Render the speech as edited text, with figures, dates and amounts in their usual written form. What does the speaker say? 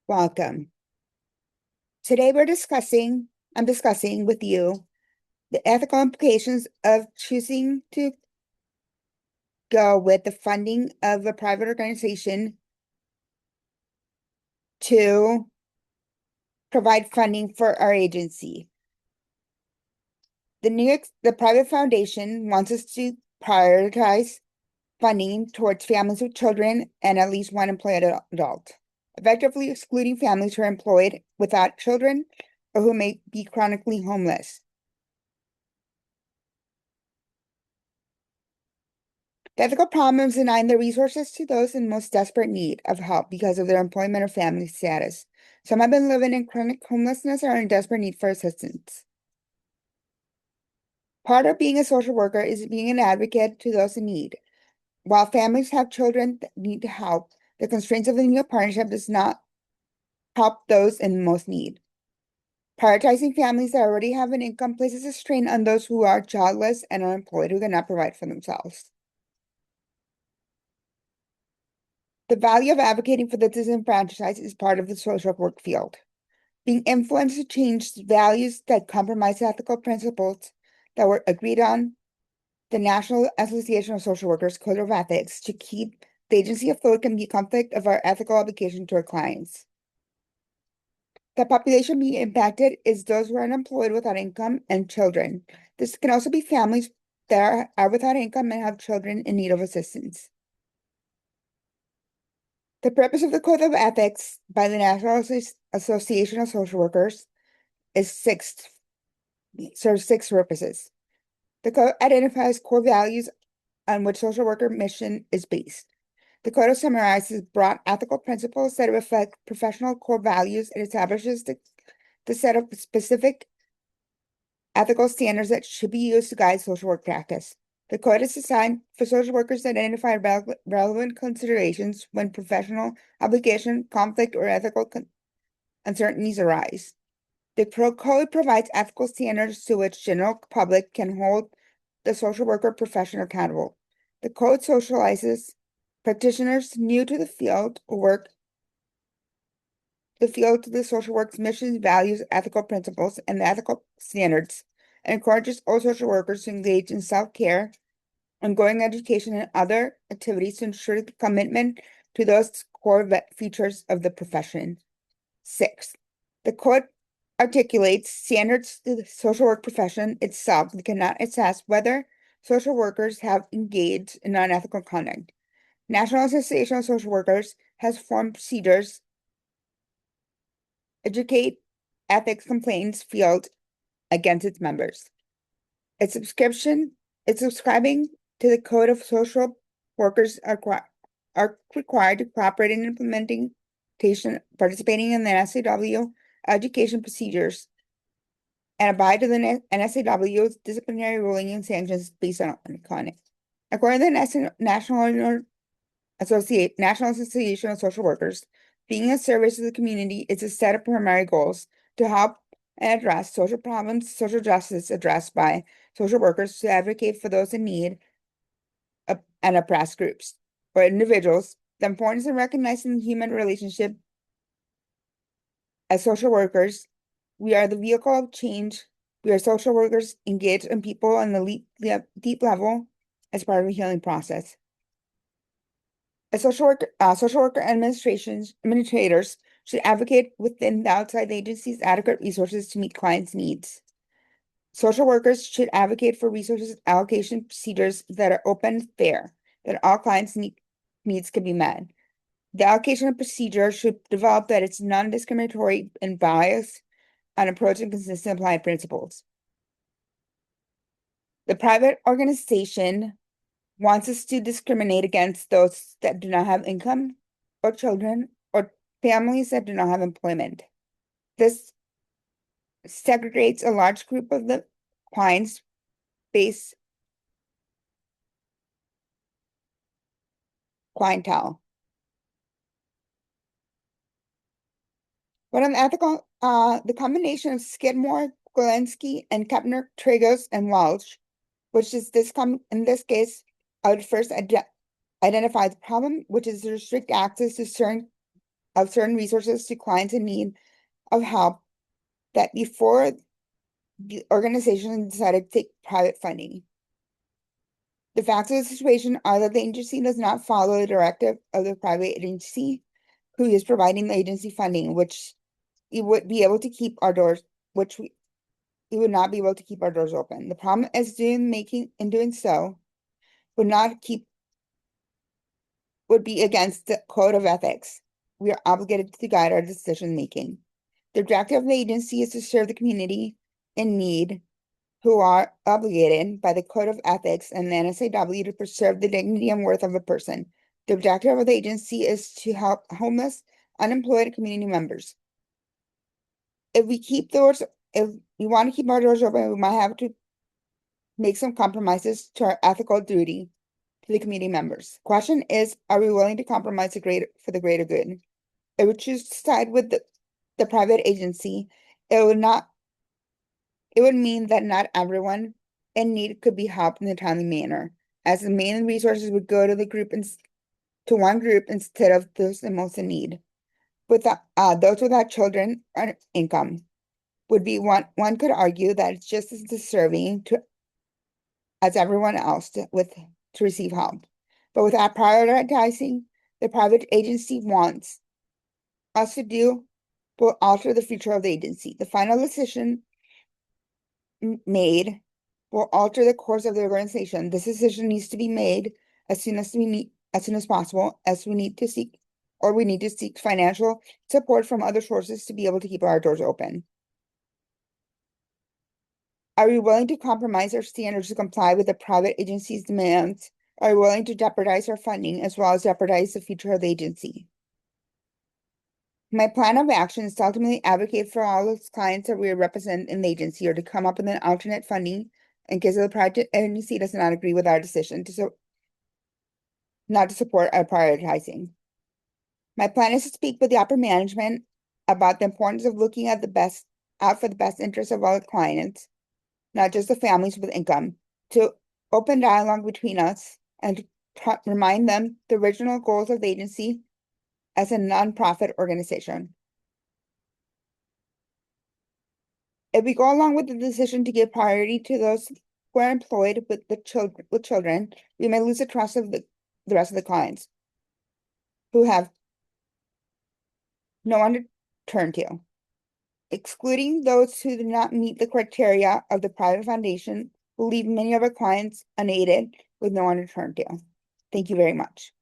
Welcome. Today I'm discussing with you the ethical implications of choosing to go with the funding of a private organization to provide funding for our agency. The private foundation wants us to prioritize funding towards families with children and at least one employed adult, effectively excluding families who are employed without children or who may be chronically homeless. The ethical problem is denying the resources to those in most desperate need of help because of their employment or family status. Some have been living in chronic homelessness or are in desperate need for assistance. Part of being a social worker is being an advocate to those in need. While families have children that need help, the constraints of the new partnership does not help those in most need. Prioritizing families that already have an income places a strain on those who are childless and unemployed who cannot provide for themselves. The value of advocating for the disenfranchised is part of the social work field. Being influenced to change values that compromise ethical principles that were agreed on the National Association of Social Workers Code of Ethics to keep the agency afloat can be a conflict of our ethical obligation to our clients. The population being impacted is those who are unemployed without income and children. This can also be families that are without income and have children in need of assistance. The purpose of the Code of Ethics by the National Association of Social Workers serves six purposes. The code identifies core values on which social worker mission is based. The code summarizes broad ethical principles that reflect professional core values and establishes the set of specific ethical standards that should be used to guide social work practice. The code is designed for social workers to identify relevant considerations when professional obligation, conflict, or ethical uncertainties arise. The code provides ethical standards to which general public can hold the social worker profession accountable. The code socializes practitioners new to the field to the social work's mission, values, ethical principles, and the ethical standards, and encourages all social workers to engage in self-care, ongoing education, and other activities to ensure the commitment to those core features of the profession. 6. The code articulates standards to the social work profession itself that cannot assess whether social workers have engaged in unethical conduct. National Association of Social Workers has formed procedures, educate ethics complaints field against its members. It's subscribing to the Code of Social Workers are required to cooperate in implementing, participating in the NSAW education procedures, and abide to the NSAW's disciplinary ruling and sanctions based on conduct. According to the National Association of Social Workers, being a service to the community is a set of primary goals to help and address social problems, social justice addressed by social workers to advocate for those in need and oppressed groups or individuals. The importance of recognizing the human relationship as social workers, we are the vehicle of change. We are social workers engaged in people on the deep level as part of a healing process. As social worker administrators should advocate within the outside agencies adequate resources to meet clients' needs. Social workers should advocate for resources allocation procedures that are open and fair, that all clients' needs can be met. The allocation of procedure should develop that it's non-discriminatory and biased on approach and consistent applied principles. The private organization wants us to discriminate against those that do not have income or children or families that do not have employment. This segregates a large group of the clients base clientele. But unethical, the combination of Skidmore, Walensky, and Kepner, Trigos, and Walsh, which is in this case, I would first identify the problem, which is to restrict access to certain of certain resources to clients in need of help that before the organization decided to take private funding. The facts of the situation are that the agency does not follow the directive of the private agency who is providing the agency funding, which it would be able to keep our doors, which we would not be able to keep our doors open. The problem is doing so would be against the code of ethics. We are obligated to guide our decision making. The objective of the agency is to serve the community in need who are obligated by the code of ethics and the NSAW to preserve the dignity and worth of a person. The objective of the agency is to help homeless, unemployed community members. If we want to keep our doors open, we might have to make some compromises to our ethical duty to the community members. Question is, are we willing to compromise for the greater good? If we choose to side with the private agency, it would mean that not everyone in need could be helped in a timely manner, as the main resources would go to to one group instead of those the most in need. Those without children or income would be one could argue that it's just as deserving as everyone else to receive help. But without prioritizing the private agency wants us to do will alter the future of the agency. The final decision made will alter the course of the organization. This decision needs to be made as soon as possible, as we need to seek financial support from other sources to be able to keep our doors open. Are we willing to compromise our standards to comply with the private agency's demands? Are we willing to jeopardize our funding as well as jeopardize the future of the agency? My plan of action is to ultimately advocate for all those clients that we represent in the agency or to come up with an alternate funding in case of the private agency does not agree with our decision not to support our prioritizing. My plan is to speak with the upper management about the importance of looking at out for the best interests of all clients, not just the families with income, to open dialogue between us and to remind them the original goals of the agency as a nonprofit organization. If we go along with the decision to give priority to those who are employed with children, we may lose the trust of the rest of the clients who have no one to turn to. Excluding those who do not meet the criteria of the private foundation will leave many of our clients unaided with no one to turn to. Thank you very much.